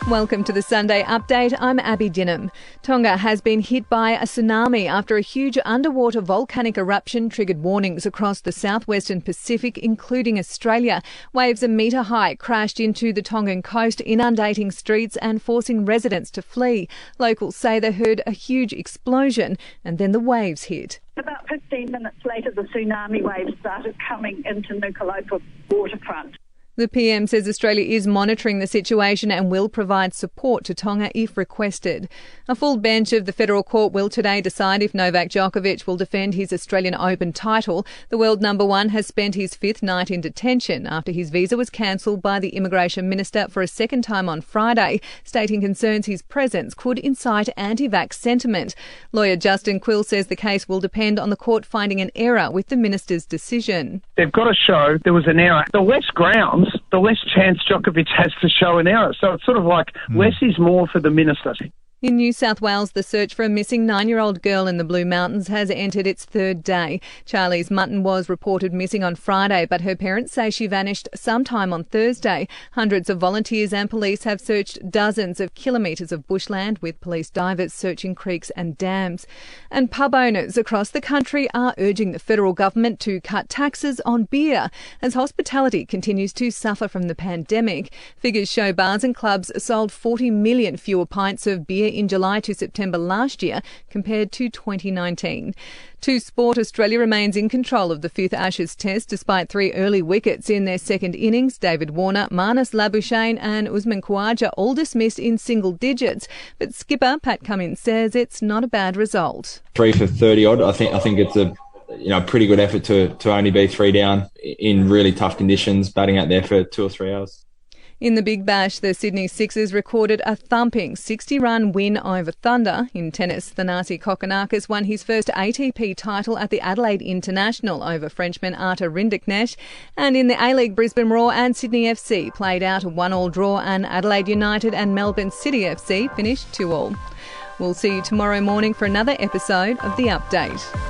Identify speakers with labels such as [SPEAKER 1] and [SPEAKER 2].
[SPEAKER 1] Welcome to the Sunday Update. I'm Abby Dinham. Tonga has been hit by a tsunami after a huge underwater volcanic eruption triggered warnings across the southwestern Pacific, including Australia. Waves a metre high crashed into the Tongan coast, inundating streets and forcing residents to flee. Locals say they heard a huge explosion and then the waves hit.
[SPEAKER 2] About 15 minutes later, the tsunami waves started coming into Nuku'alofa waterfront.
[SPEAKER 1] The PM says Australia is monitoring the situation and will provide support to Tonga if requested. A full bench of the federal court will today decide if Novak Djokovic will defend his Australian Open title. The world number one has spent his fifth night in detention after his visa was cancelled by the immigration minister for a second time on Friday, stating concerns his presence could incite anti-vax sentiment. Lawyer Justin Quill says the case will depend on the court finding an error with the minister's decision.
[SPEAKER 3] They've got to show there was an error. The less grounds, the less chance Djokovic has to show an error. So it's sort of like less is more for the minister.
[SPEAKER 1] In New South Wales, the search for a missing 9-year-old girl in the Blue Mountains has entered its third day. Charlie's Mutton was reported missing on Friday, but her parents say she vanished sometime on Thursday. Hundreds of volunteers and police have searched dozens of kilometres of bushland, with police divers searching creeks and dams. And pub owners across the country are urging the federal government to cut taxes on beer as hospitality continues to suffer from the pandemic. Figures show bars and clubs sold 40 million fewer pints of beer in July to September last year compared to 2019. To sport, Australia remains in control of the fifth Ashes Test despite 3 early wickets in their second innings. David Warner, Marnus Labuschagne and Usman Khawaja all dismissed in single digits. But skipper Pat Cummins says it's not a bad result.
[SPEAKER 4] 3 for 30 odd. I think it's a pretty good effort to only be 3 down in really tough conditions, batting out there for 2 or 3 hours.
[SPEAKER 1] In the Big Bash, the Sydney Sixers recorded a thumping 60-run win over Thunder. In tennis, Thanasi Kokkinakis won his first ATP title at the Adelaide International over Frenchman Artur Rinderknecht. And in the A-League, Brisbane Roar and Sydney FC played out a 1-1 draw, and Adelaide United and Melbourne City FC finished 2-2. We'll see you tomorrow morning for another episode of The Update.